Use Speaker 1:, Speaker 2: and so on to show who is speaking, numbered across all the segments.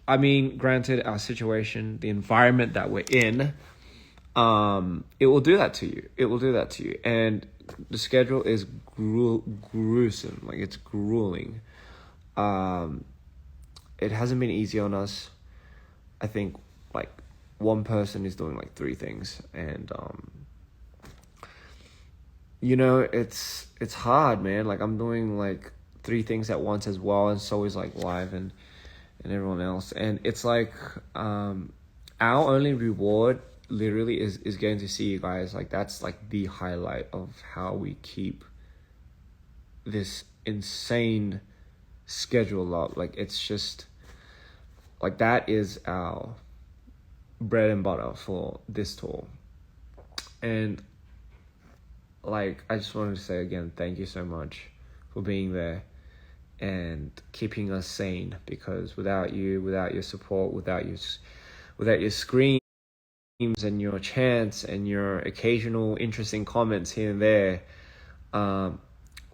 Speaker 1: I mean, granted, our situation, the environment that we're in, it will do that to you. It will do that to you. And the schedule is gruesome. Like, it's grueling. It hasn't been easy on us. I think, like, one person is doing, like, 3 things. And, it's hard, man. Like, I'm doing, like, 3 things at once as well. And so is, like, Live and everyone else. And it's like, our only reward literally is getting to see you guys. Like, that's like the highlight of how we keep this insane schedule up. Like, it's just like, that is our bread and butter for this tour. And like, I just wanted to say again, thank you so much for being there and keeping us sane, because without you, without your support, without your screams and your chants and your occasional interesting comments here and there,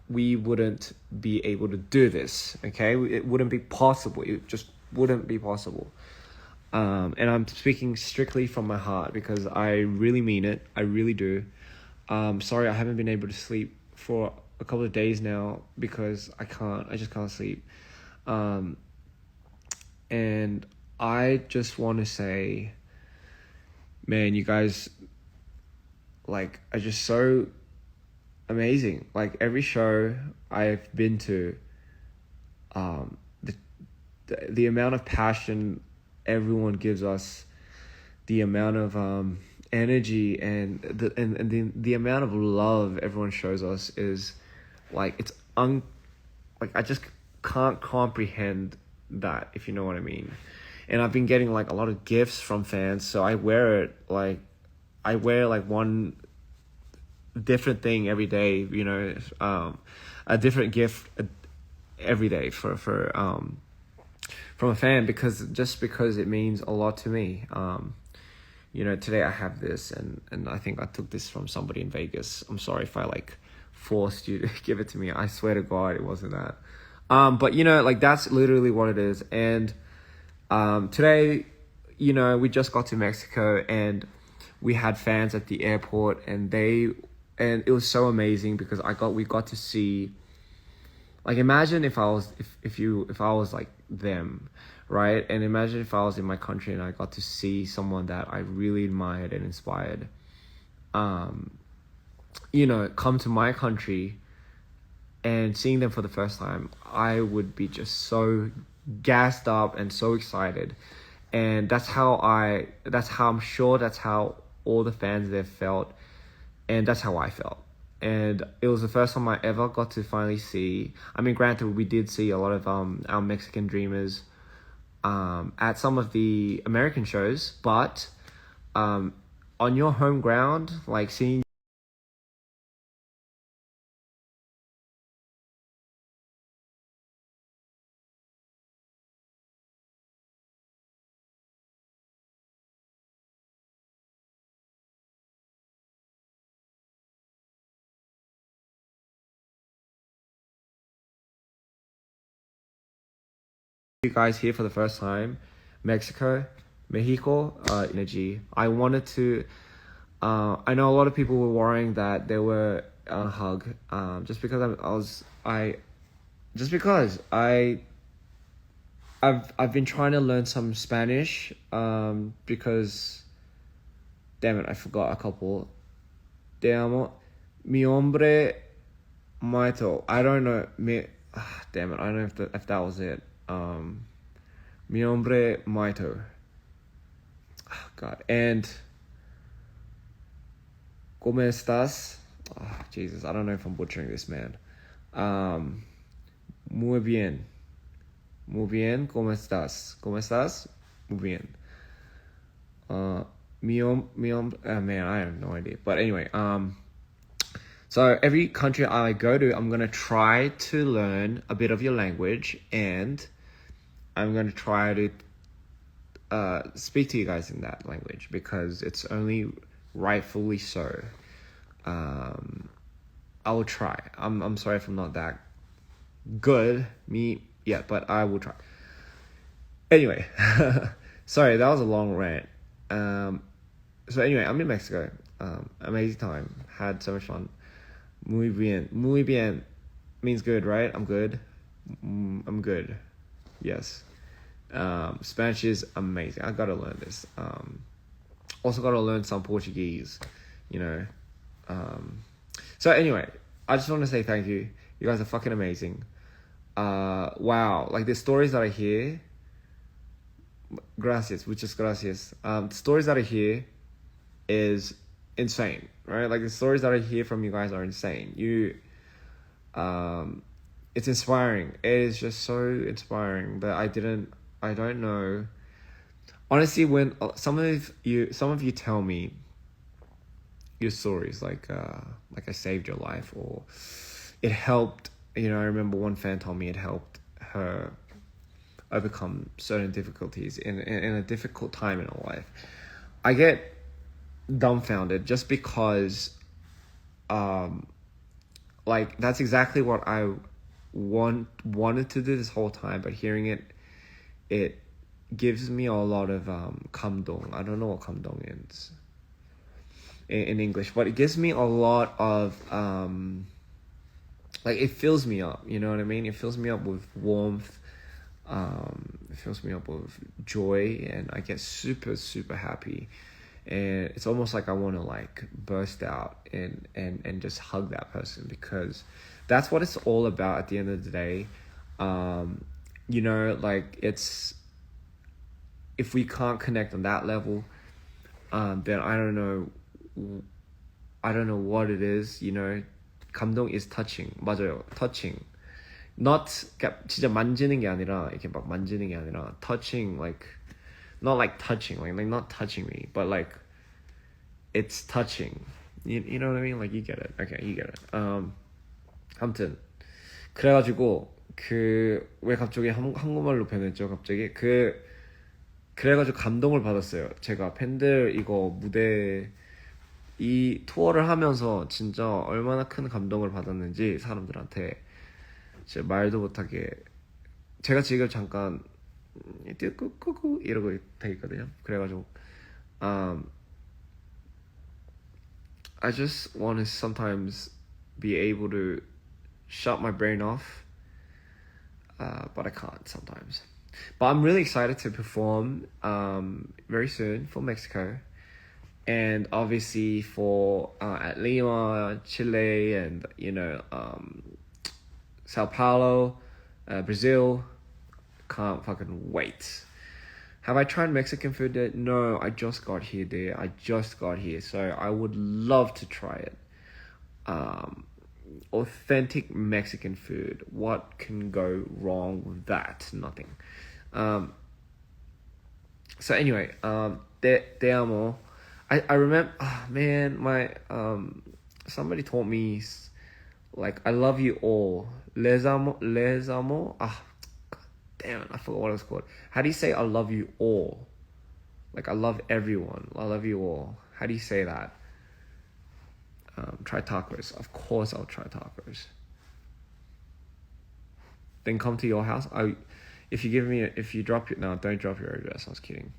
Speaker 1: we wouldn't be able to do this. Okay, it wouldn't be possible. It just wouldn't be possible. And I'm speaking strictly from my heart, because I really mean it. I really do. Sorry, I haven't been able to sleep for a couple of days now, because I just can't sleep. And I just want to say, man, you guys, like, are just so amazing. Like, every show I've been to, the amount of passion everyone gives us, the amount of energy and the amount of love everyone shows us is like, it's like, I just can't comprehend that, if you know what I mean. And I've been getting like a lot of gifts from fans, so I wear one different thing every day, a different gift every day for from a fan, because it means a lot to me. Today I have this, and I think I took this from somebody in Vegas. I'm sorry if I like forced you to give it to me. I swear to God, it wasn't that. But like, that's literally what it is. And today, we just got to Mexico, and we had fans at the airport, and it was so amazing, because we got to see, like, imagine if I was like them, right? And imagine if I was in my country and I got to see someone that I really admired and inspired, come to my country, and seeing them for the first time, I would be just so gassed up and so excited. And that's how I'm sure that's how all the fans there felt, and that's how I felt. And it was the first time I ever got to finally see, I mean, granted, we did see a lot of our Mexican dreamers at some of the American shows, but on your home ground, like, seeing you guys here for the first time, Mexico, energy. I wanted to, I know a lot of people were worrying that they were on a hug, just because I've been trying to learn some Spanish, because, damn it, I forgot a couple. Te amo, mi hombre, Maito. I don't know, damn it, I don't know if that was it. Mi hombre, Maito. Oh, God. And ¿Cómo estás? Oh, Jesus, I don't know if I'm butchering this, man. Muy bien. Muy bien, ¿cómo estás? ¿Cómo estás? Muy bien. Man, I have no idea. But anyway, so every country I go to, I'm going to try to learn a bit of your language, and I'm going to try to speak to you guys in that language, because it's only rightfully so. I will try. I'm sorry if I'm not that good, but I will try. Anyway, sorry, that was a long rant. So anyway, I'm in Mexico. Amazing time. Had so much fun. Muy bien. Muy bien means good, right? I'm good. I'm good. Yes. Spanish is amazing. I gotta learn this. Also gotta learn some Portuguese, you know. So anyway, I just want to say thank you. You guys are fucking amazing. Wow, like the stories that I hear. Gracias, muchas gracias. The stories that I hear is insane, right? Like the stories that I hear from you guys are insane. It's inspiring. It is just so inspiring that I don't know. Honestly, when some of you tell me your stories, like I saved your life or it helped. You know, I remember one fan told me it helped her overcome certain difficulties in a difficult time in her life. I get dumbfounded just because like that's exactly what I wanted to do this whole time, but hearing it gives me a lot of 감동. I don't know what 감동 is in English, but it gives me a lot of like it fills me up, you know what I mean? It fills me up with warmth. It fills me up with joy, and I get super super happy, and it's almost like I want to like burst out and just hug that person, because that's what it's all about at the end of the day. You know, like it's, if we can't connect on that level, then I don't know what it is. You know, 감동 is touching. 맞아요, touching. Not 진짜 만지는 게 아니라 이렇게 막 만지는 게 아니라 touching, like not like touching, like not touching me, but like it's touching. You know what I mean? Like you get it. Okay, you get it. 아무튼 그래가지고 왜 갑자기 한국말로 변했죠? 갑자기 그래가지고 감동을 받았어요. 제가 팬들 이거 무대 이 투어를 하면서 진짜 얼마나 큰 감동을 받았는지 사람들한테 진짜 말도 못하게. 제가 지금 잠깐 끄끄끄 이러고 돼 있거든요. 그래가지고 I just want to sometimes be able to shut my brain off, but I can't sometimes. But I'm really excited to perform very soon for Mexico, and obviously for at Lima, Chile, and you know Sao Paulo, Brazil. Can't fucking wait. Have I tried Mexican food yet? No, I just got here, dear. I just got here, so I would love to try it. Authentic Mexican food. What can go wrong with that? Nothing. So anyway, te amo. I remember, oh, man, my somebody told me like I love you all. Les amo. Ah, God damn it, I forgot what it was called. How do you say I love you all? Like I love everyone. I love you all. How do you say that? Try tacos. Of course I'll try tacos. Then come to your house. If you drop it, no, don't drop your address. I was kidding.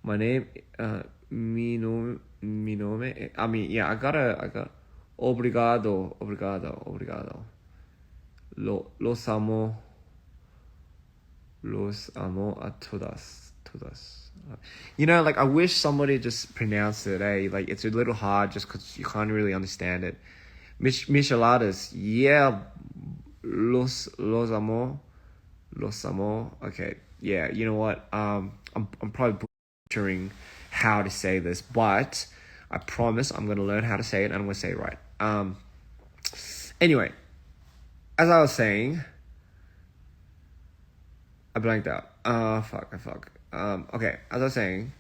Speaker 1: My name, mi nome. I mean, yeah, I got. Obrigado. Los amo a todas. You know, like I wish somebody just pronounced it. Like it's a little hard just because you can't really understand it. Micheladas, yeah. Los amo. Okay, yeah. You know what? I'm probably butchering how to say this, but I promise I'm gonna learn how to say it and I'm gonna say it right. Anyway, as I was saying, I blanked out. Fuck. Okay, as I was saying,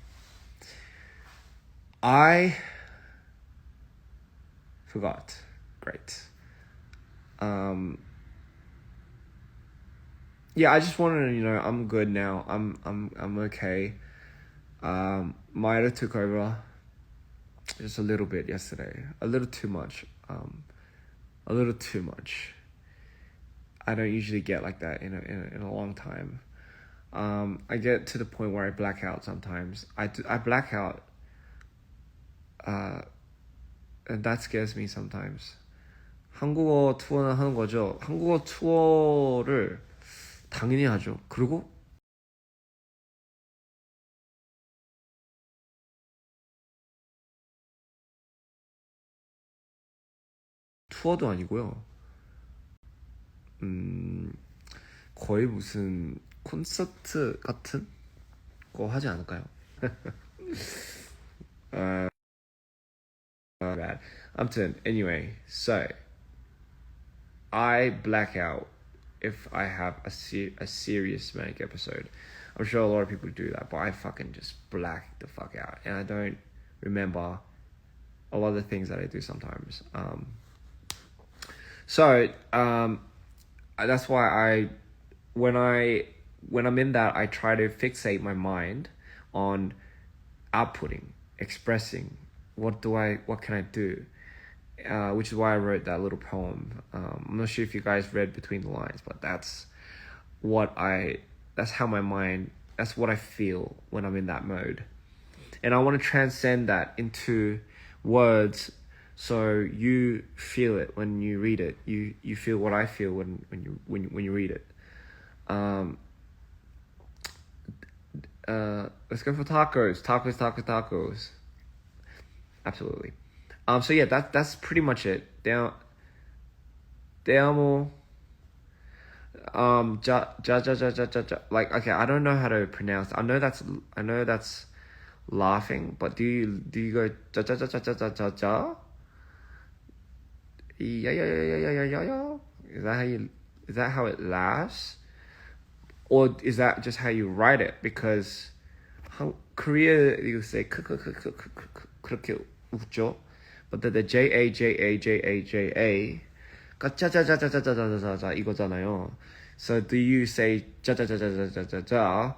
Speaker 1: I forgot. Great. Yeah, I just wanted to, you know, I'm good now. I'm okay. Maida took over just a little bit yesterday. A little too much. I don't usually get like that in a long time. I get to the point where I black out sometimes. I black out, and that scares me sometimes. 한국어 투어는 하는 거죠. 한국어 투어를 당연히 하죠. 그리고 투어도 아니고요. 거의 무슨 콘서트 같은 거 하지 않을까요? Bad. 아무튼 anyway, so I black out if I have a serious manic episode. I'm sure a lot of people do that, but I fucking just black the fuck out, and I don't remember a lot of the things that I do sometimes. That's why when I'm in that, I try to fixate my mind on outputting, expressing. What can I do? Which is why I wrote that little poem. I'm not sure if you guys read between the lines, but that's how my mind, that's what I feel when I'm in that mode. And I want to transcend that into words, so you feel it when you read it. You feel what I feel when you read it. Let's go for tacos. Absolutely. So yeah, that's pretty much it. Te amo. Like, okay, I don't know how to pronounce. I know that's laughing, but do you go ja ja ja ja ja ja ja ja? Yeah. Is that how it laughs? Or is that just how you write it? Because Korea, you say 그렇게 웃죠. But the J-A 짜자자자자자자자자 이거잖아요. So do you say 짜자자자자자자?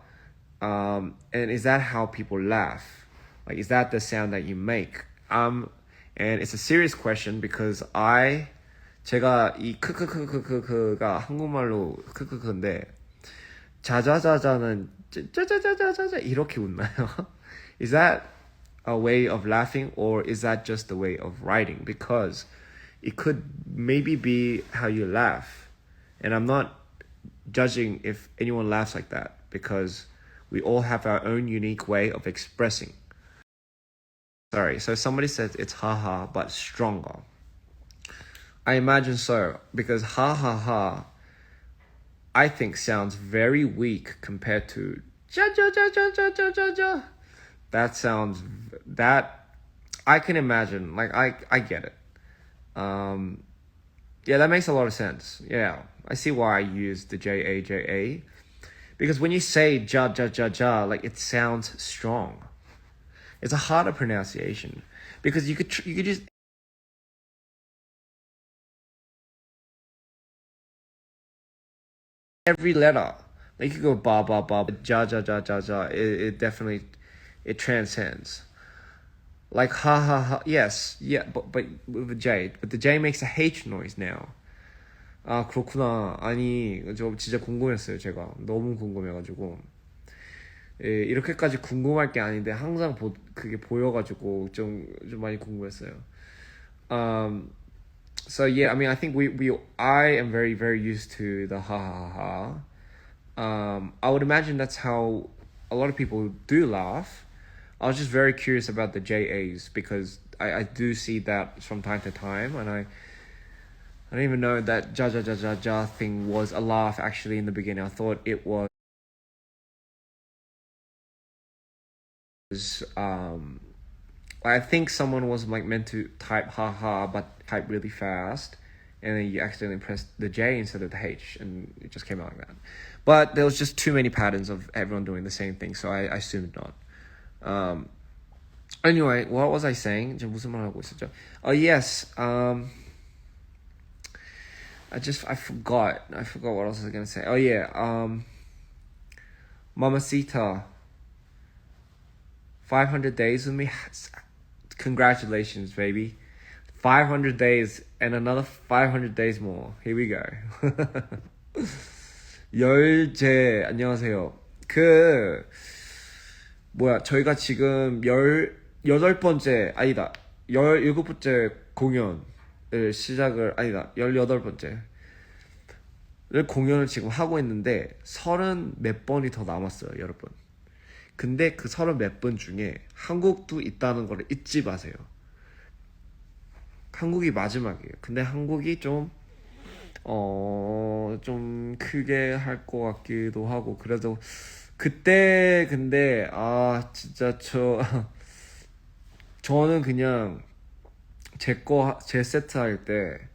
Speaker 1: And is that how people laugh? Like, is that the sound that you make? And it's a serious question because 제가 이 크크크크크가 한국말로 크크크인데 자자자자는 짜자자자자자 이렇게 웃나요? Is that a way of laughing, or is that just the way of writing? Because it could maybe be how you laugh, and I'm not judging if anyone laughs like that, because we all have our own unique way of expressing. Sorry, so somebody says it's haha but stronger. I imagine so, because ha ha ha I think sounds very weak compared to ja ja ja ja ja ja ja ja. That I can imagine. Like, I get it. Yeah, that makes a lot of sense. Yeah, I see why I use the J-A, because when you say ja ja ja ja, like, it sounds strong. It's a harder pronunciation because you could just every letter. Like, you could go ba ba ba ja ja ja ja ja. It definitely transcends. Like ha ha ha. Yes, yeah, but with the J. But the J makes a H noise now. 아, 그렇구나. 아니, 저 진짜 궁금했어요, 제가. 너무 궁금해가지고. 예, 이렇게까지 궁금할 게 아닌데 항상 그게 보여가지고 좀 많이 궁금했어요. So yeah, I mean, I think I am very, very used to the ha ha ha. I would imagine that's how a lot of people do laugh. I was just very curious about the JAs because I do see that from time to time, and I don't even know that ja ja ja ja ja thing was a laugh actually in the beginning. I thought it was I think someone was like meant to type ha ha but type really fast, and then you accidentally pressed the J instead of the H, and it just came out like that. But there was just too many patterns of everyone doing the same thing, so I assumed not. Anyway, what was I saying? 무슨 말 하고 있었죠? Oh yes. I forgot what else I was gonna say. Oh yeah. Mamacita. 500 days with me. Congratulations, baby. 500 days and another 500 days more. Here we go. 열제 안녕하세요. 그 뭐야 저희가 지금 18번째 아니다 17번째 공연을 시작을 아니다 18번째 를 공연을 지금 하고 있는데 30 몇 번이 더 남았어요 여러분. 근데 그 30 몇 번 중에 한국도 있다는 걸 잊지 마세요. 한국이 마지막이에요. 근데 한국이 좀 크게 할 것 같기도 하고 그래도 그때 근데 진짜 저는 그냥 제 세트 할 때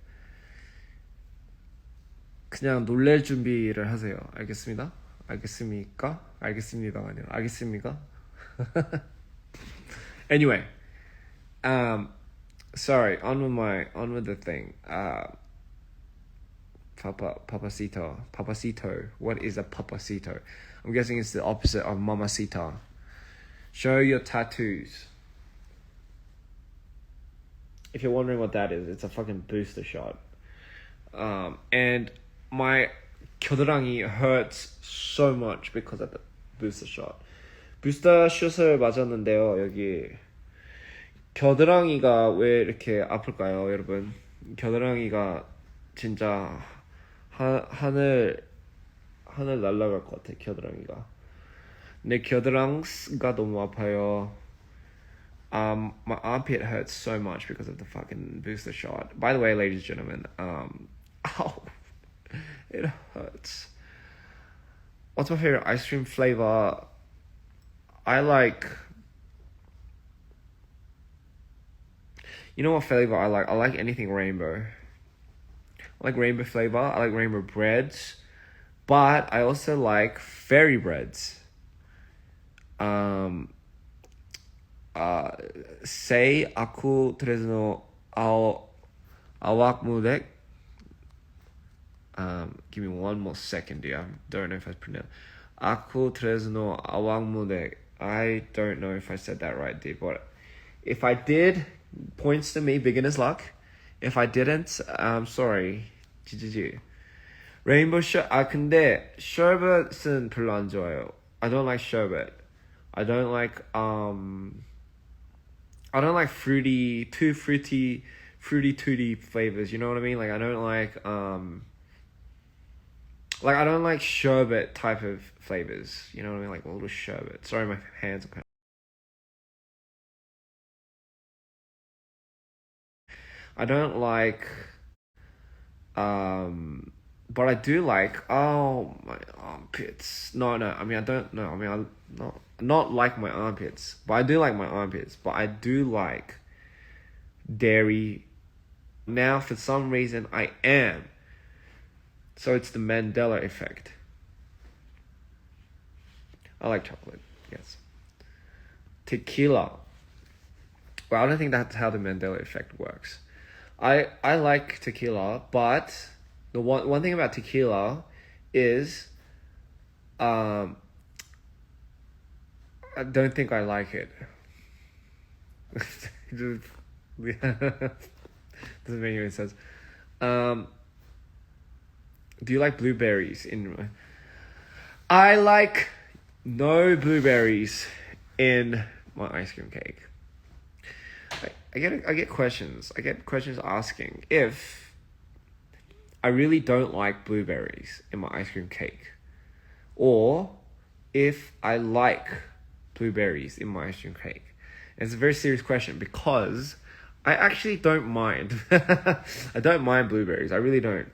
Speaker 1: 그냥 놀랄 준비를 하세요. 알겠습니다? 알겠습니까? 알겠습니다가 아니라 알겠습니까? Anyway, sorry. On with the thing. Papacito. What is a papacito? I'm guessing it's the opposite of mamacita. Show your tattoos. If you're wondering what that is, it's a fucking booster shot. And my 겨드랑이 hurts so much because of the booster shot. 부스터 슛을 맞았는데요. 여기 겨드랑이가 왜 이렇게 아플까요, 여러분? 겨드랑이가 진짜 하늘 날아갈 것 같아. 겨드랑이가. 내 겨드랑이가 너무 아파요. My armpit hurts so much because of the fucking booster shot. By the way, ladies and gentlemen, ow, it hurts. What's my favorite ice cream flavor? I like. You know what flavor I like? I like anything rainbow. I like rainbow flavor. I like rainbow breads, but I also like fairy breads. Say aku tresno awak mudek. Give me one more second, dear. I don't know if I pronounced. Aku tresno awak mudek. I don't know if I said that right, dear. But if I did, points to me. Beginner's luck. If I didn't, I'm sorry. GGG. Rainbow sherbet. 근데 sherbet은 별로 안 좋아요. I don't like sherbet. I don't like too fruity tooty flavors. You know what I mean? Like I don't like sherbet type of flavors. You know what I mean? Like a little sherbet. Sorry, my hands are kind of. I don't like, but I do like. Oh, my armpits. No. I mean, I don't know. I mean, I not like my armpits, but I do like my armpits. But I do like dairy. Now, for some reason, I am. So it's the Mandela effect. I like chocolate. Yes. Tequila. Well, I don't think that's how the Mandela effect works. I like tequila, but the one thing about tequila is I don't think I like it. Doesn't make any sense. Do you like blueberries in? I like no blueberries in my ice cream cake. I get questions. I get questions asking if I really don't like blueberries in my ice cream cake, or if I like blueberries in my ice cream cake. And it's a very serious question because I actually don't mind. I don't mind blueberries. I really don't.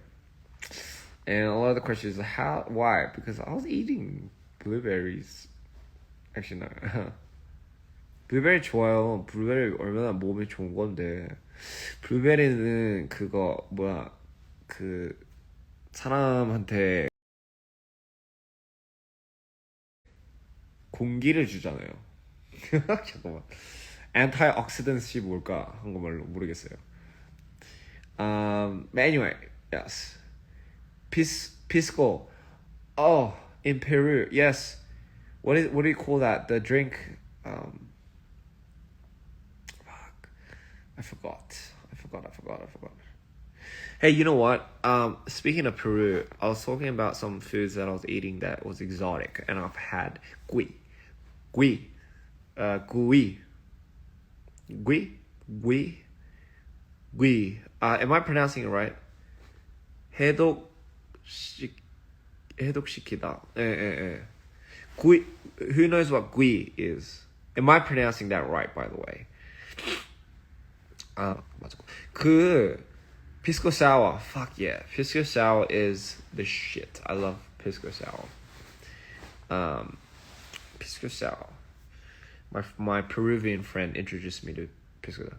Speaker 1: And a lot of the questions are why? Because I was eating blueberries. Actually, no. 블루베리 좋아요. 블루베리 얼마나 몸에 좋은 건데. 블루베리는 그거 뭐야 그 사람한테 공기를 주잖아요. 잠깐만. Antioxidant이 뭘까? 한국말로 모르겠어요. But anyway, yes. Pisco. Oh, in Peru, yes. What do you call that? The drink. I forgot. Hey, you know what? Speaking of Peru, I was talking about some foods that I was eating that was exotic, and I've had gui, gui, gui, gui, gui. Am I pronouncing it right? 해독 해독시키다. Gui. Who knows what gui is? Am I pronouncing that right, by the way? 맞아. Pisco sour. Fuck yeah. Pisco sour is the shit. I love pisco sour. Pisco sour. My Peruvian friend introduced me to pisco.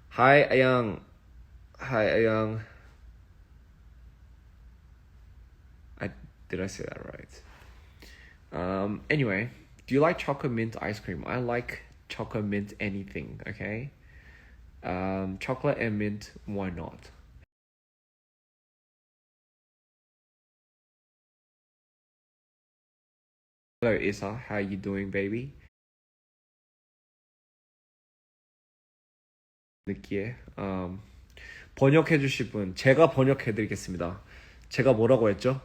Speaker 1: Hi, Ayang. Hi, Ayang. Did I say that right? Anyway, do you like chocolate mint ice cream? I like chocolate mint anything, okay? Chocolate and mint, why not? Hello, Isa. How you doing, baby? 느끼해. 번역해 주실 분, 제가 번역해 드리겠습니다. 제가 뭐라고 했죠?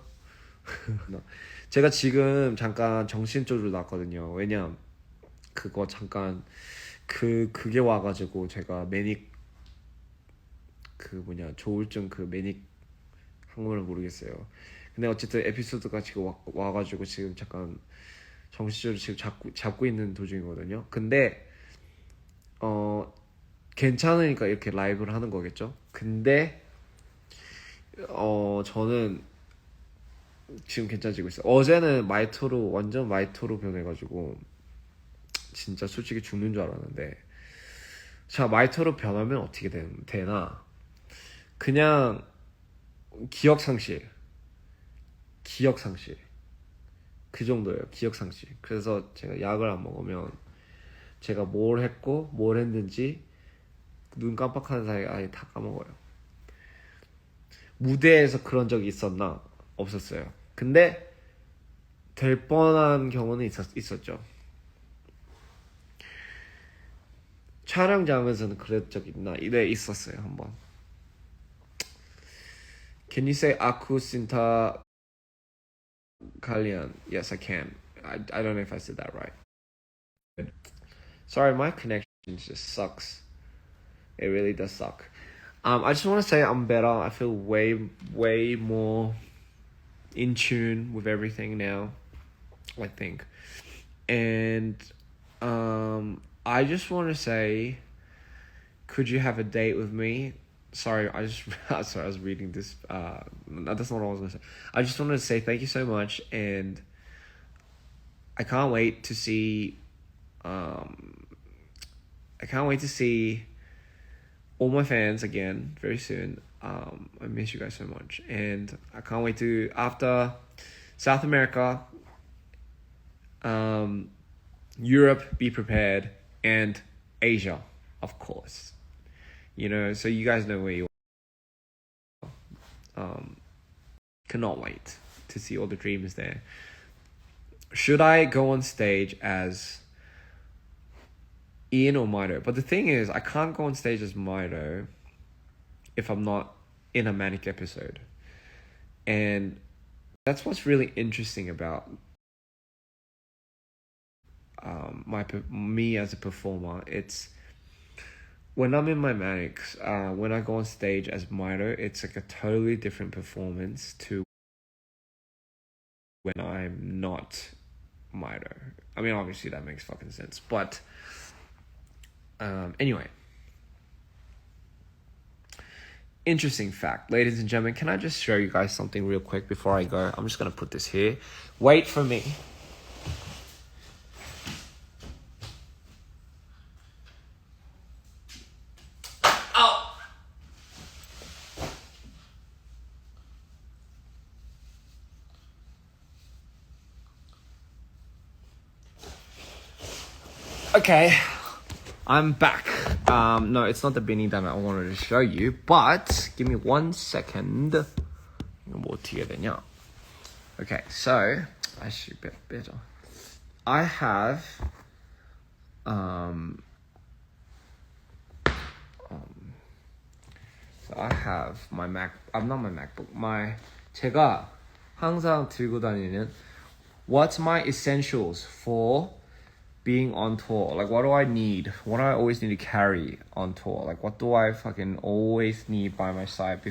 Speaker 1: 제가 지금 잠깐 정신줄을 놨거든요. 왜냐, 그거 잠깐 그게 와가지고 제가 매닉 조울증 매닉 한국어를 모르겠어요. 근데 어쨌든 에피소드가 지금 와가지고 지금 잠깐 정신줄을 지금 잡고 있는 도중이거든요. 근데 괜찮으니까 이렇게 라이브를 하는 거겠죠. 근데 저는 지금 괜찮아지고 있어요. 어제는 완전 마이토로 변해가지고 진짜 솔직히 죽는 줄 알았는데, 자, 마이토로 변하면 어떻게 되나? 그냥 기억상실 그 정도예요. 기억상실. 그래서 제가 약을 안 먹으면 제가 뭘 했고 뭘 했는지 눈 깜빡하는 사이에 아예 다 까먹어요. 무대에서 그런 적이 있었나? 없었어요. 근데 될 뻔한 경우는 있었죠. 촬영장에서는 그런 적 있나? 네, 있었어요. 한번. Can you say Aku Sinta Kalian? Yes, I can. I don't know if I said that right. Sorry, my connection just sucks. It really does suck. I just want to say I'm better. I feel way more in tune with everything now, I think. And I just want to say, could you have a date with me? Sorry, I was reading this. That's not what I was gonna say. I just wanted to say thank you so much, and I can't wait to see. I can't wait to see all my fans again very soon. I miss you guys so much, and I can't wait to, after South America, Europe, be prepared, and Asia, of course. You know, so you guys know where you are. Cannot wait to see all the dreams there. Should I go on stage as Ian or Mido? But the thing is, I can't go on stage as Mido if I'm not in a manic episode. And that's what's really interesting about me as a performer. It's when I'm in my manics, when I go on stage as Mido, it's like a totally different performance to when I'm not Mido. I mean, obviously that makes fucking sense. But anyway, interesting fact, ladies and gentlemen, can I just show you guys something real quick before I go? I'm just gonna put this here. Wait for me. Okay, I'm back. No, it's not the beanie that I wanted to show you, but give me 1 second. 뭐 어떻게 되냐? Okay, so I should be better. I have So I have my Mac. I'm not my MacBook. 제가 항상 들고 다니는 what's my essentials for being on tour? Like, what do I need? What do I always need to carry on tour? Like, what do I fucking always need by my side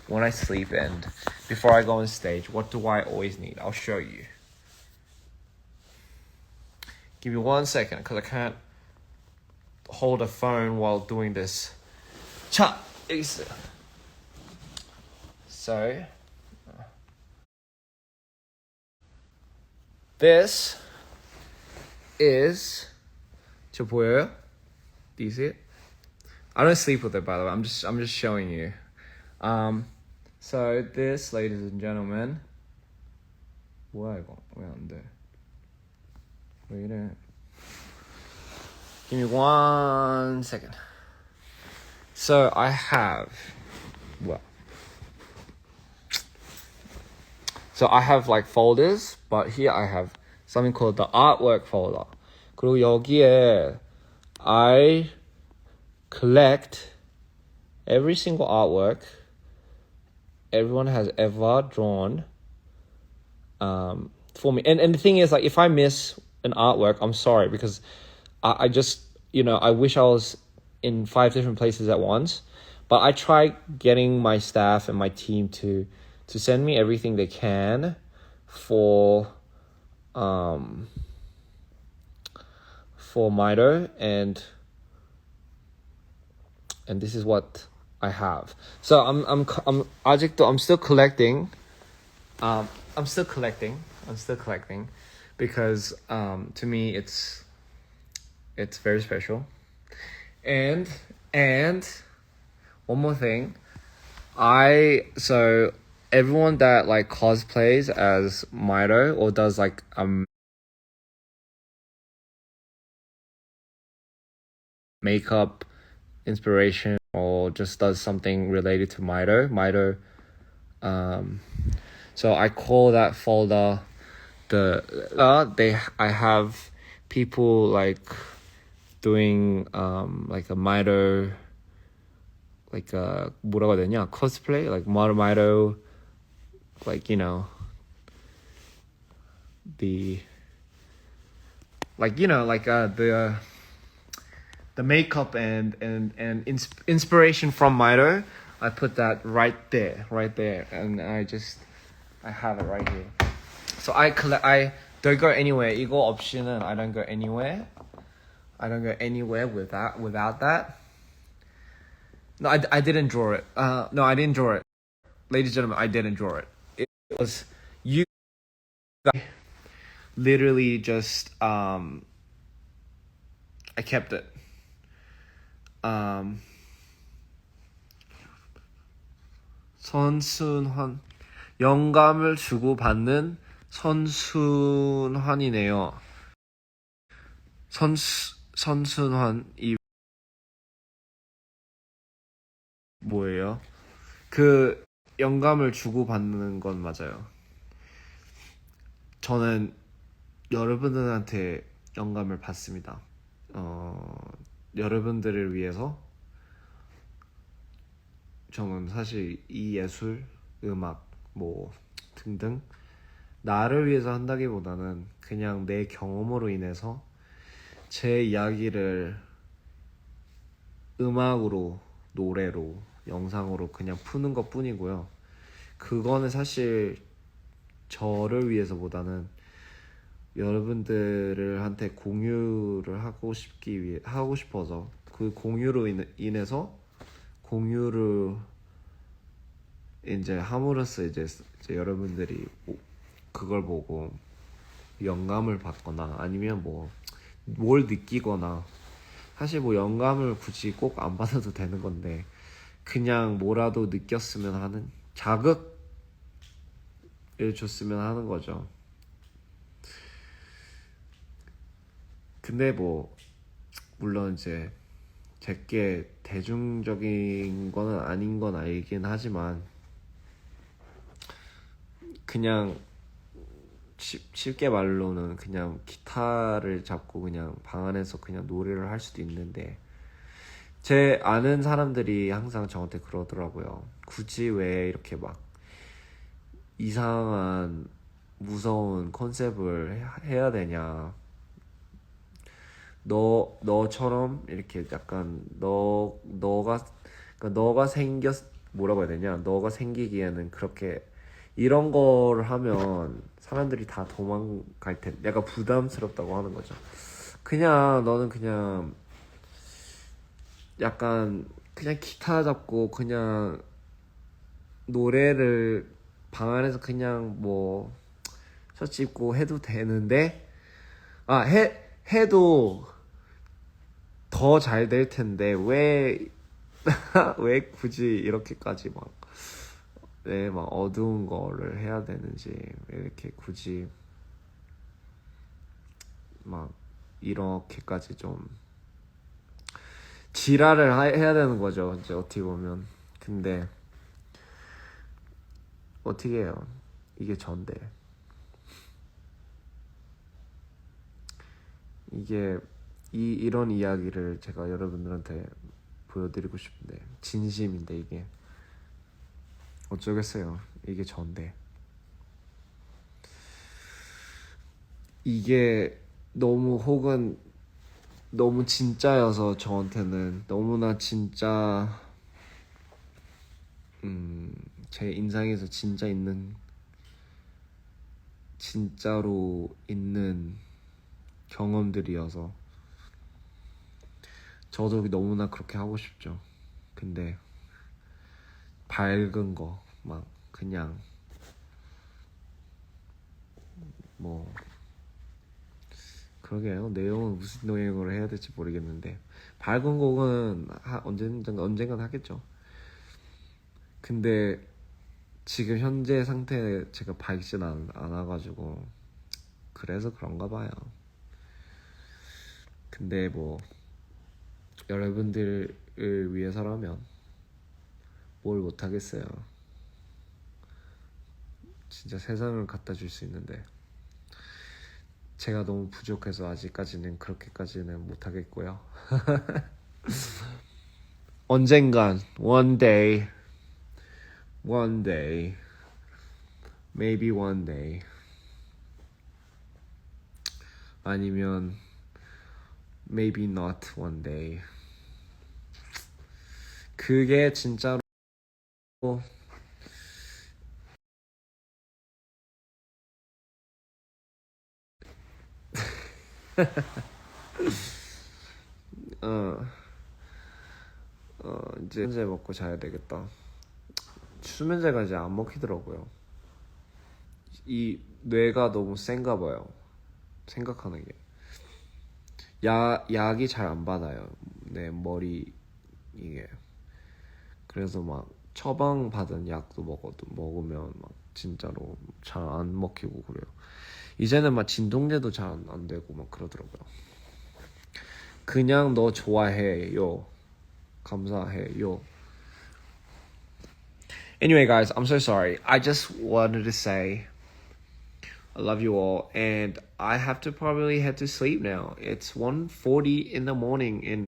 Speaker 1: when I sleep and before I go on stage? What do I always need? I'll show you. Give me 1 second, because I can't hold a phone while doing this. 자, 여기 있어요. So, this is 저 보여요? Do you see it? I don't sleep with it, by the way. I'm just showing you. So this, ladies and gentlemen. 뭐야 이거? 왜 안 돼? 왜 이래? Give me 1 second. So I have So I have like folders, but here I have something called the artwork folder. 그리고 여기에 I collect every single artwork everyone has ever drawn for me. And the thing is, like, if I miss an artwork, I'm sorry, because I just, I wish I was in 5 different places at once. But I try getting my staff and my team to send me everything they can for Mito, and this is what I have. So I'm still collecting. I'm still collecting because to me it's very special. And one more thing, so everyone that like cosplays as Mito or does like makeup inspiration or just does something related to Mito, so I call that folder I have people like doing like a Mito, like 뭐라고 해야 되냐, cosplay, like Mito, like the makeup and inspiration from Mito. I put that right there, and I have it right here. So I don't go anywhere. 이거 없이는 I don't go anywhere. I don't go anywhere without that. No, I didn't draw it. No, I didn't draw it. Ladies and gentlemen, I didn't draw it. It was you. Literally just I kept it. 선순환, 영감을 주고받는 선순환이네요. 선순환이 뭐예요? 그 영감을 주고받는 건 맞아요. 저는 여러분들한테 영감을 받습니다. 여러분들을 위해서 저는 사실 이 예술, 음악, 뭐 등등 나를 위해서 한다기보다는 그냥 내 경험으로 인해서 제 이야기를 음악으로, 노래로, 영상으로 그냥 푸는 것 뿐이고요. 그거는 사실 저를 위해서보다는 여러분들을 한테 공유를 하고 싶어서 그 공유로 인해서 공유를 이제 함으로써 이제 여러분들이 그걸 보고 영감을 받거나 아니면 뭘 느끼거나, 사실 영감을 굳이 꼭 안 받아도 되는 건데 그냥 뭐라도 느꼈으면 하는, 자극을 줬으면 하는 거죠. 근데 물론 이제 제게 대중적인 거는 아닌 건 알긴 하지만 그냥 쉽게 말로는 그냥 기타를 잡고 그냥 방 안에서 그냥 노래를 할 수도 있는데, 제 아는 사람들이 항상 저한테 그러더라고요. 굳이 왜 이렇게 막 이상한 무서운 컨셉을 해야 되냐. 너처럼 이렇게 약간 너가 뭐라고 해야 되냐. 너가 생기기에는 그렇게 이런 거를 하면 사람들이 다 도망갈 텐데 약간 부담스럽다고 하는 거죠. 그냥 너는 그냥 약간 그냥 기타 잡고 그냥 노래를 방 안에서 그냥 뭐 셔츠 입고 해도 되는데 해도 더 잘 될 텐데 왜 왜 굳이 이렇게까지 막 어두운 거를 해야 되는지 왜 이렇게 굳이 막 이렇게까지 좀 지랄을 해야 되는 거죠. 이제 어떻게 보면. 근데 어떻게 해요? 이게 전데. 이게 이런 이야기를 제가 여러분들한테 보여드리고 싶은데 진심인데 이게 어쩌겠어요. 이게 전데. 이게 혹은 너무 진짜여서 저한테는 너무나 진짜 제 인상에서 진짜로 있는 경험들이어서 저도 너무나 그렇게 하고 싶죠. 근데 밝은 거 막 그냥 뭐 그러게요. 내용은 무슨 내용으로 해야 될지 모르겠는데 밝은 곡은 언젠간 하겠죠. 근데 지금 현재 상태에 제가 밝진 않아가지고 그래서 그런가 봐요. 근데 뭐 여러분들을 위해서라면 뭘 못하겠어요. 진짜 세상을 갖다 줄 수 있는데 제가 너무 부족해서 아직까지는 그렇게까지는 못하겠고요. 언젠간 one day maybe one day 아니면 maybe not one day 그게 진짜로 이제 수면제 먹고 자야 되겠다. 수면제가 이제 안 먹히더라고요. 이 뇌가 너무 센가 봐요. 생각하는 게 약이 잘 안 받아요. 내 머리 이게 그래서 막 처방 받은 약도 먹으면 막 진짜로 잘 안 먹히고 그래요. 이제는 막 진통제도 잘 안 되고 막 그러더라고요. 그냥 너 좋아해요. 감사해요. Anyway, guys, I'm so sorry. I just wanted to say I love you all, and I have to probably head to sleep now. It's 1:40 in the morning in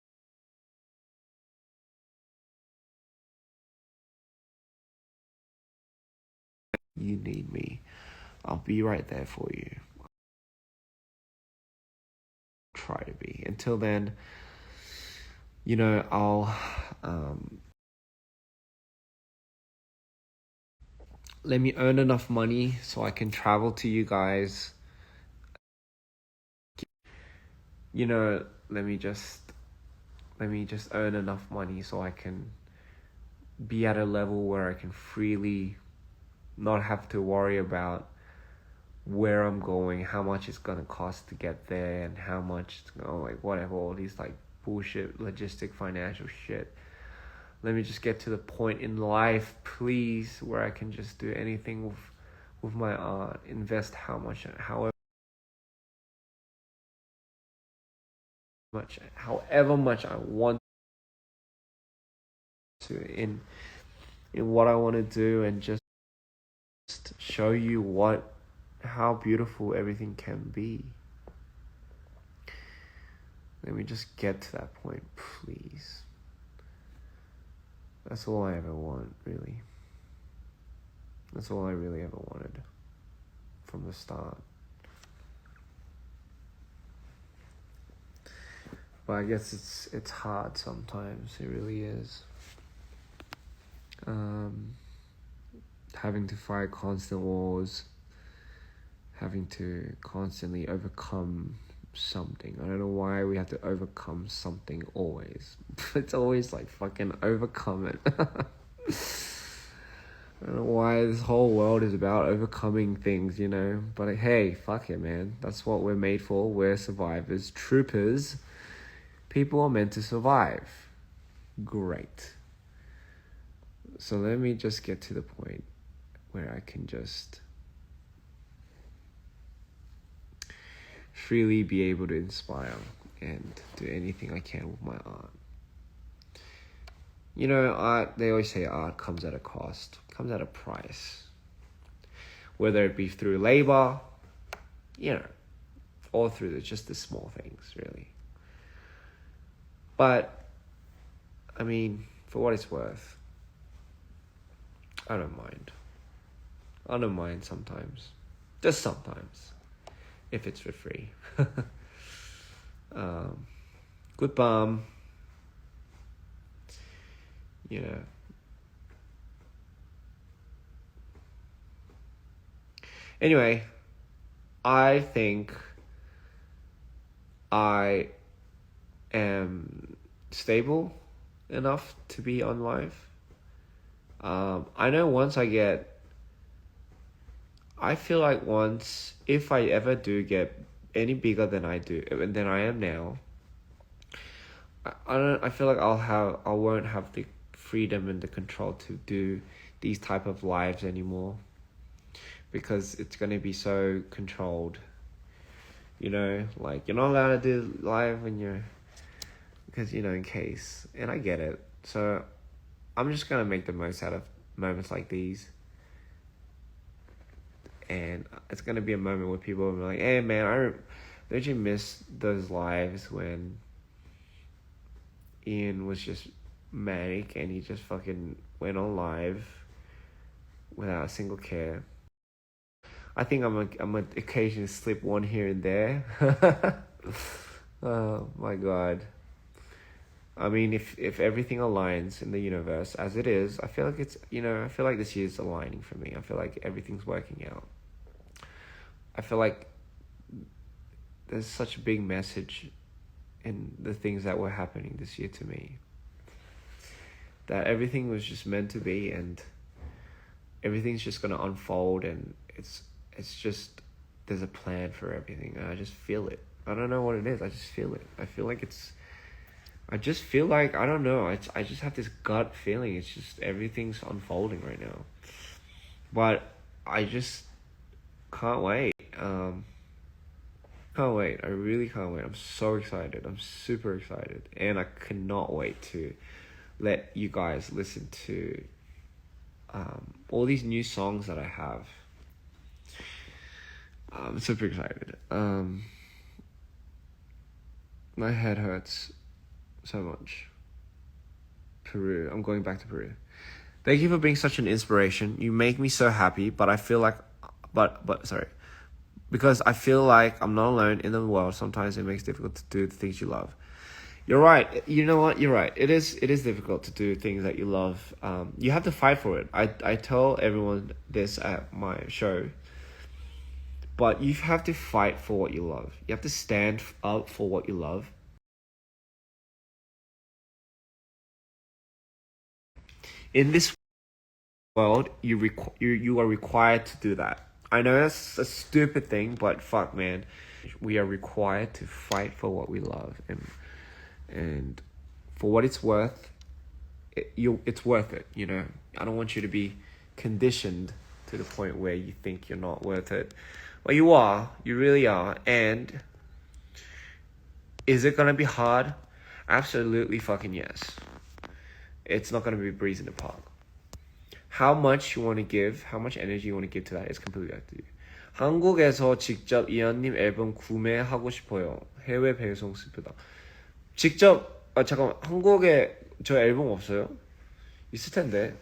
Speaker 1: you need me. I'll be right there for you. Try to be. Until then, I'll let me earn enough money so I can travel to you guys. Let me just earn enough money so I can be at a level where I can freely not have to worry about where I'm going, how much it's gonna cost to get there, and how much whatever, all these bullshit logistic financial shit. Let me just get to the point in life, please, where I can just do anything with my art, invest however much I want to in what I want to do, and just show you how beautiful everything can be. Let me just get to that point, please. That's all I ever want, really. That's all I really ever wanted from the start. But I guess it's hard sometimes. It really is. Having to fight constant wars, having to constantly overcome something. I don't know why we have to overcome something always. It's always like fucking overcome it. I don't know why this whole world is about overcoming things, you know. But hey, fuck it, man. That's what we're made for. We're survivors, troopers. People are meant to survive. Great. So let me just get to the point where I can just freely be able to inspire and do anything I can with my art. You know, art, they always say art comes at a cost, comes at a price. Whether it be through labor, you know, or through just the small things, really. But, I mean, for what it's worth, I don't mind. I don't mind sometimes. Just sometimes. If it's for free. Good bum. You know. Anyway, I think I am stable enough to be on live. I know I feel like if I ever do get any bigger than I am now, I feel like I won't have the freedom and the control to do these type of lives anymore, because it's gonna be so controlled. You know, like you're not allowed to do live because you know, in case, and I get it. So I'm just gonna make the most out of moments like these. And it's going to be a moment where people will be like, hey man, don't you miss those lives when Ian was just manic and he just fucking went on live without a single care? I think I'm gonna occasionally slip one here and there. Oh my god. I mean, if everything aligns in the universe as it is, I feel like I feel like this year's aligning for me. I feel like everything's working out. I feel like there's such a big message in the things that were happening this year to me. That everything was just meant to be, and everything's just gonna unfold, and it's just, there's a plan for everything, and I just feel it. I don't know what it is, I just feel it. I just feel like, I don't know, I just have this gut feeling, it's just everything's unfolding right now. But I just can't wait. Can't wait. I really can't wait. I'm so excited. I'm super excited. And I cannot wait to let you guys listen to all these new songs that I have. I'm super excited. My head hurts so much. Peru. I'm going back to Peru. Thank you for being such an inspiration. You make me so happy, but I feel like because I feel like I'm not alone in the world. Sometimes it makes it difficult to do the things you love. You're right. You know what? You're right. It is difficult to do things that you love. You have to fight for it. I tell everyone this at my show. But you have to fight for what you love. You have to stand up for what you love. In this world, you are required to do that. I know that's a stupid thing, but fuck, man, we are required to fight for what we love, and for what it's worth, it's worth it. You know, I don't want you to be conditioned to the point where you think you're not worth it. Well, you are. You really are. And is it gonna be hard? Absolutely fucking yes. It's not gonna be a breeze in the park. How much you want to give, how much energy you want to give to that is completely up to you. 한국에서 직접 이한님 앨범 구매하고 싶어요. 해외 배송 슬프다. 직접 잠깐만, 한국에 저 앨범 없어요? 있을 텐데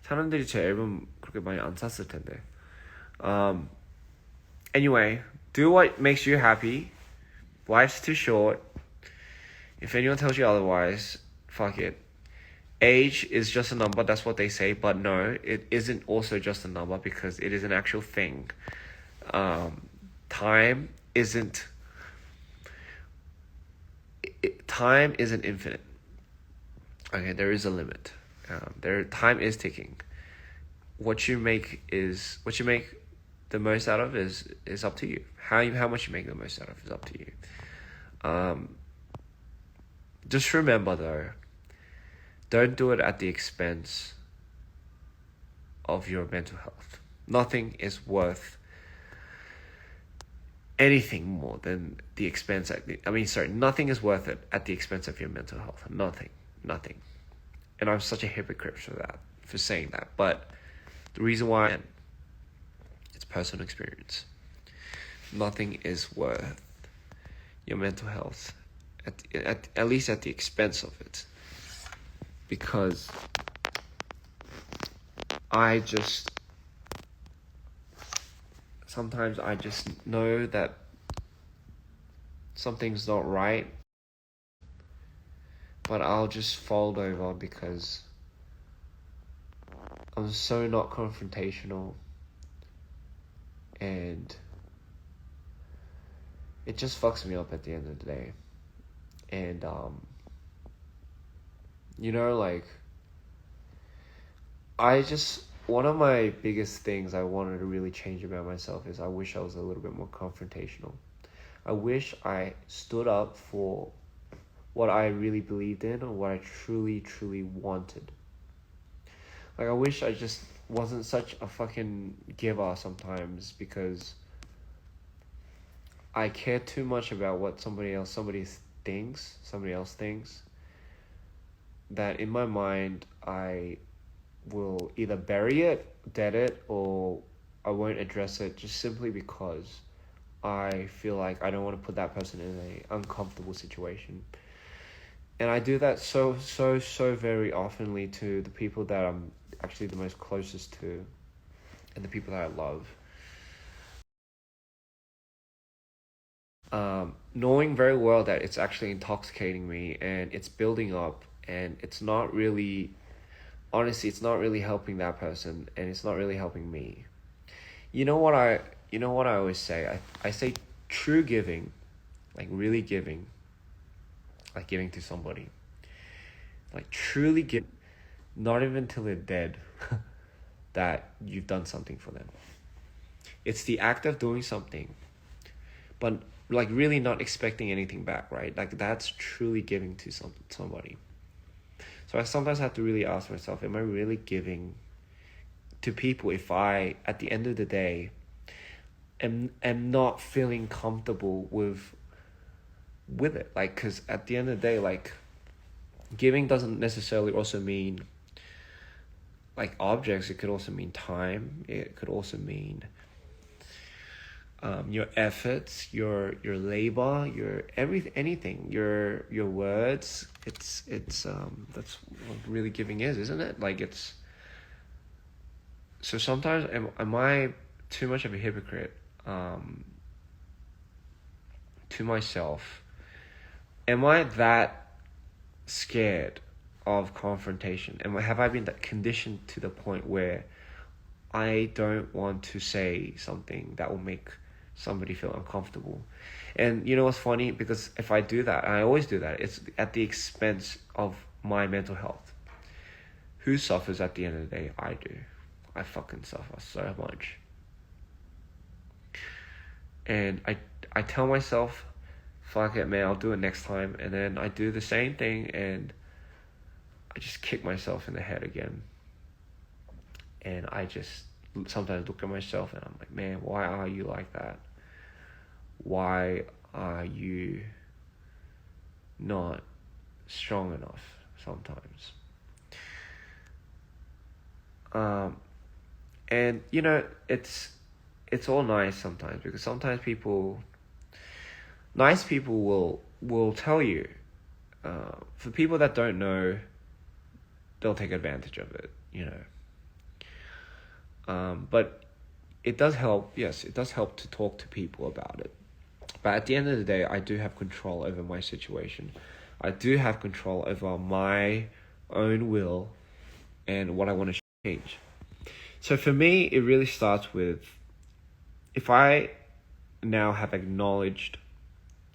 Speaker 1: 사람들이 제 앨범 그렇게 많이 안 샀을 텐데. Anyway, do what makes you happy. Life's too short. If anyone tells you otherwise, fuck it. Age is just a number, that's what they say, but no, it isn't also just a number because it is an actual thing. Time isn't time isn't infinite. Okay, there is a limit. Time is ticking. What you make the most out of is up to you. How much you make the most out of is up to you. Just remember though, don't do it at the expense of your mental health. Nothing is worth anything more than the expense. Nothing is worth it at the expense of your mental health. Nothing. And I'm such a hypocrite for saying that. But the reason why, it's personal experience. Nothing is worth your mental health, at least at the expense of it. Because sometimes I just know that something's not right, but I'll just fold over because I'm so not confrontational, and it just fucks me up at the end of the day. And one of my biggest things I wanted to really change about myself is I wish I was a little bit more confrontational. I wish I stood up for what I really believed in or what I truly, truly wanted. Like, I wish I just wasn't such a fucking giver sometimes, because I care too much about what somebody else thinks, that in my mind I will either bury it, dead it, or I won't address it just simply because I feel like I don't want to put that person in an uncomfortable situation. And I do that so very oftenly to the people that I'm actually the most closest to and the people that I love. Knowing very well that it's actually intoxicating me and it's building up, and it's not really helping that person, and it's not really helping me. You know what I always say? I say true giving, like really giving, like giving to somebody, like truly give, not even till they're dead, that you've done something for them. It's the act of doing something, but like really not expecting anything back, right? Like, that's truly giving to somebody. So I sometimes have to really ask myself, am I really giving to people if I, at the end of the day, am not feeling comfortable with it? Like, because at the end of the day, like, giving doesn't necessarily also mean like objects. It could also mean time. It could also mean your efforts, your labor, your anything, your words. It's that's what really giving is, isn't it? Like, it's. So sometimes am I too much of a hypocrite to myself? Am I that scared of confrontation? Have I been that conditioned to the point where I don't want to say something that will make somebody feel uncomfortable? And you know what's funny? Because if I do that, and I always do that, it's at the expense of my mental health. Who suffers at the end of the day? I do. I fucking suffer so much. And I tell myself, fuck it, man, I'll do it next time. And then I do the same thing, and I just kick myself in the head again. And I just sometimes look at myself and I'm like, man, why are you like that? Why are you not strong enough sometimes? And it's all nice sometimes, because sometimes nice people will tell you, for people that don't know, they'll take advantage of it, But it does help. Yes, it does help to talk to people about it. But at the end of the day, I do have control over my situation. I do have control over my own will and what I want to change. So for me, it really starts with, if I now have acknowledged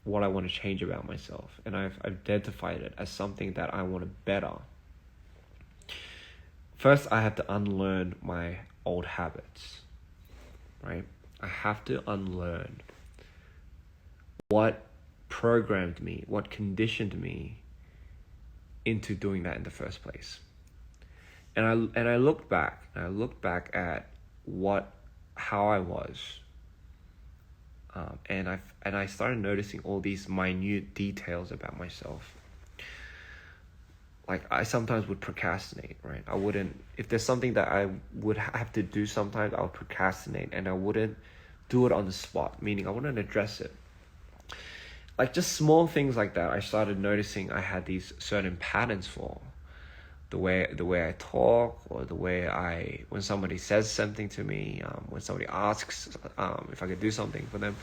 Speaker 1: what I want to change about myself, and I've identified it as something that I want to better. First, I have to unlearn my old habits, right? I have to unlearn what programmed me, what conditioned me into doing that in the first place. And I looked back at how I was, and I started noticing all these minute details about myself. Like, I sometimes would procrastinate, right? I wouldn't, if there's something that I would have to do sometimes, I would procrastinate, and I wouldn't do it on the spot, meaning I wouldn't address it. Like, just small things like that, I started noticing I had these certain patterns for. The way I talk, or the way when somebody says something to me, when somebody asks if I could do something for them.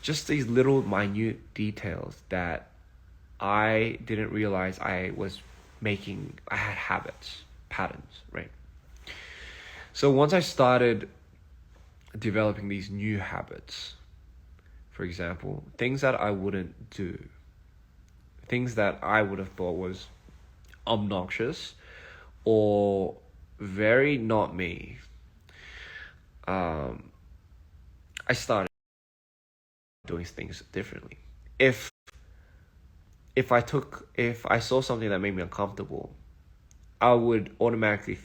Speaker 1: Just these little minute details that I didn't realize I had habits, patterns, right? So once I started developing these new habits, for example, things that I wouldn't do, things that I would have thought was obnoxious or very not me, I started doing things differently. If I saw something that made me uncomfortable, I would automatically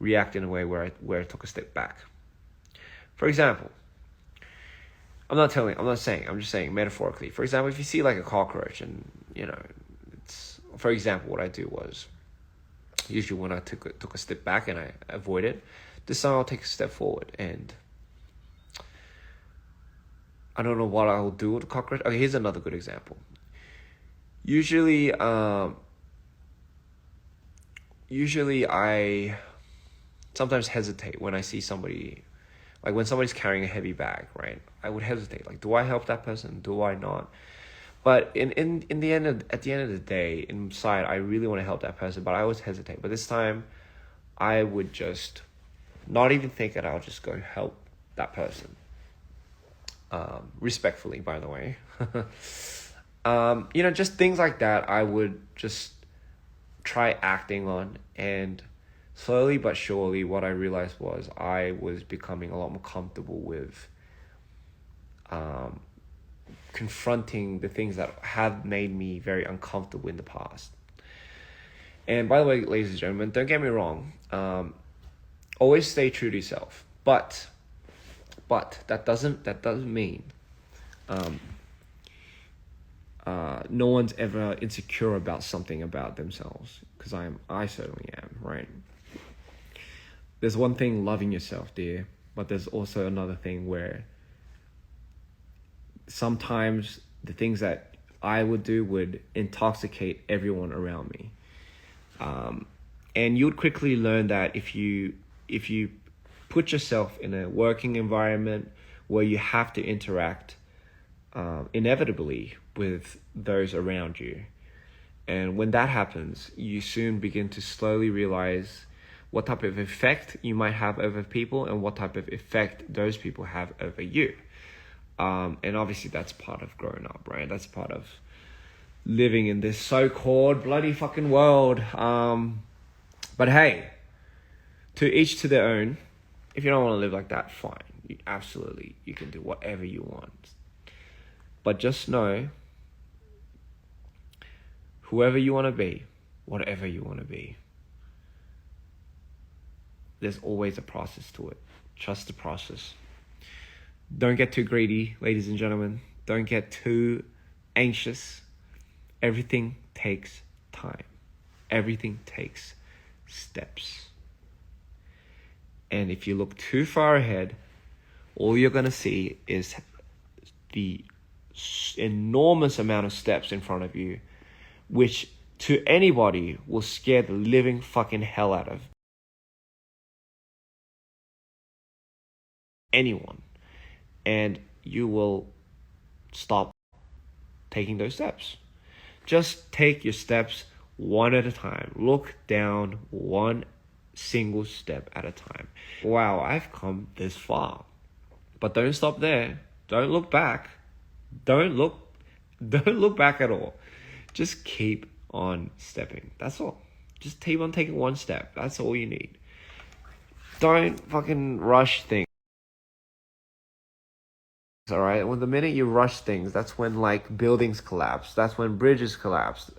Speaker 1: react in a way where I took a step back. For example, I'm just saying metaphorically. For example, if you see like a cockroach, and for example, what I do was, usually when I took a step back and I avoid it, this time I'll take a step forward, and I don't know what I'll do with the cockroach. Okay, here's another good example. Usually I sometimes hesitate when I see somebody, like when somebody's carrying a heavy bag, right? I would hesitate. Like, do I help that person? Do I not? But at the end of the day, inside, I really want to help that person, but I always hesitate. But this time, I would just not even think it. I'll just go help that person. Respectfully, by the way. Just things like that, I would just try acting on, and slowly but surely, what I realized was I was becoming a lot more comfortable with confronting the things that have made me very uncomfortable in the past. And by the way, ladies and gentlemen, don't get me wrong. Always stay true to yourself. But that doesn't mean no one's ever insecure about something about themselves, because I certainly am, right? There's one thing loving yourself, dear, but there's also another thing where sometimes the things that I would do would intoxicate everyone around me. And you would quickly learn that if you put yourself in a working environment where you have to interact inevitably with those around you. And when that happens, you soon begin to slowly realize what type of effect you might have over people and what type of effect those people have over you. And obviously that's part of growing up, right? That's part of living in this so-called bloody fucking world. But hey, to each to their own. If you don't want to live like that, fine. You can do whatever you want. But just know, whoever you want to be, whatever you want to be, there's always a process to it. Trust the process. Don't get too greedy, ladies and gentlemen. Don't get too anxious. Everything takes time. Everything takes steps. And if you look too far ahead, all you're going to see is the enormous amount of steps in front of you, which to anybody will scare the living fucking hell out of anyone. And you will stop taking those steps. Just take your steps one at a time. Look down one single step at a time. Wow, I've come this far. But don't stop there. Don't look back. Don't look back at all. Just keep on stepping. That's all. Just keep on taking one step. That's all you need. Don't fucking rush things. All right? When the minute you rush things, that's when like buildings collapse. That's when bridges collapse.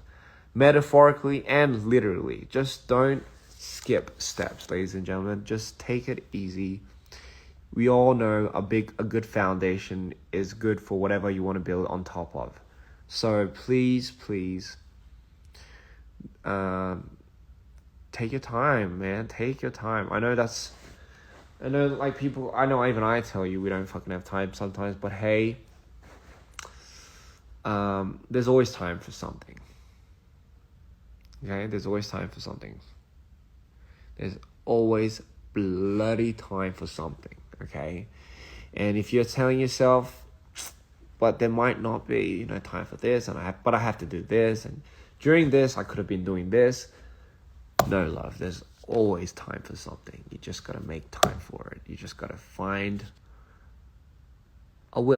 Speaker 1: Metaphorically and literally. Just don't skip steps, ladies and gentlemen. Just take it easy. We all know a good foundation is good for whatever you want to build on top of. So please, take your time, man. Take your time. I know like people, even I tell you we don't fucking have time sometimes, but hey, there's always time for something. Okay? There's always time for something. There's always bloody time for something, okay? And if you're telling yourself, but there might not be, time for this, but I have to do this, and during this, I could have been doing this. No, love, there's always time for something. You just gotta make time for it. You just gotta find a will.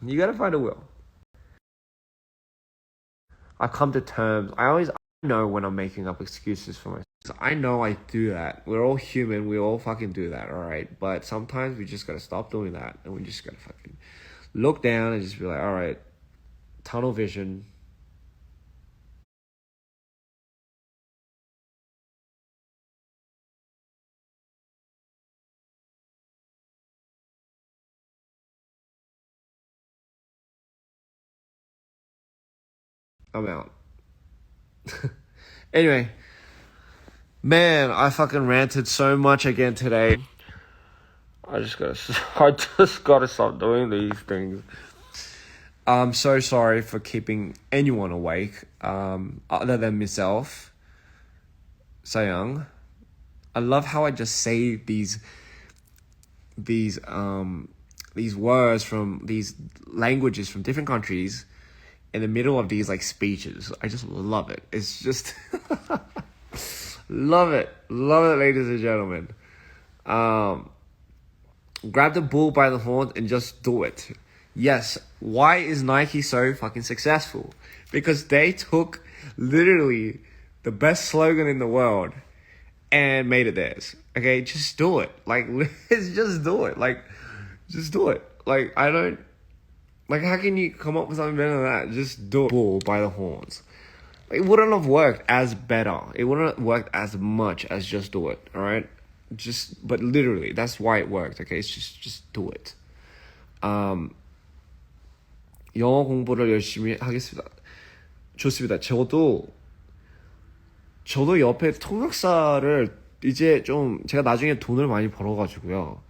Speaker 1: You gotta find a will. I come to terms. I know when I'm making up excuses for myself. I know I do that. We're all human. We all fucking do that, all right? But sometimes we just gotta stop doing that, and we just gotta fucking look down and just be like, all right, tunnel vision. I'm out. Anyway, man, I fucking ranted so much again today. I just gotta stop doing these things. I'm so sorry for keeping anyone awake, other than myself. Sayang. I love how I just say these words from these languages from different countries in the middle of these like speeches. I just love it. It's just love it, ladies and gentlemen. Grab the bull by the horn and just do it. Yes, why is Nike so fucking successful? Because they took literally the best slogan in the world and made it theirs. Okay, just do it. Like, just do it. Like, just do it. Like, how can you come up with something better than that? Just do it. Bull by the horns. It wouldn't have worked as better. It wouldn't have worked as much as just do it. All right? But literally, that's why it worked. Okay, it's just do it. 영어 공부를 열심히 하겠습니다. 좋습니다. 저도 옆에 통역사를 이제 좀 제가 나중에 돈을 많이 벌어가지고요.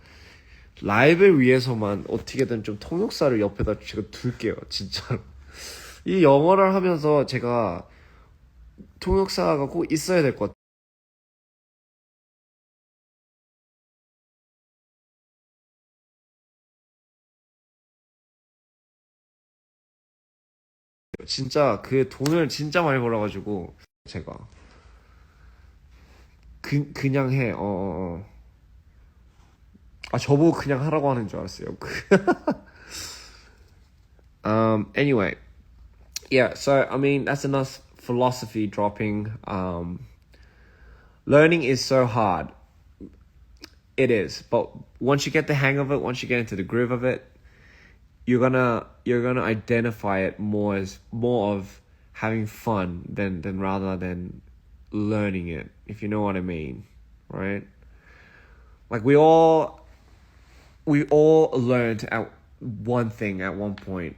Speaker 1: 라이브를 위해서만 어떻게든 좀 통역사를 옆에다 제가 둘게요. 진짜로. 이 영어를 하면서 제가 통역사가 꼭 있어야 될 것 같아요. 진짜 그 돈을 진짜 많이 벌어가지고 제가 그냥 해. 저보고 그냥 하라고 하는 줄 알았어요. Anyway, yeah. So I mean, that's enough philosophy dropping. Learning is so hard. It is, but once you get the hang of it, once you get into the groove of it, you're gonna identify it more as more of having fun than rather than learning it, if you know what I mean, right? Like we all learned at one thing at one point,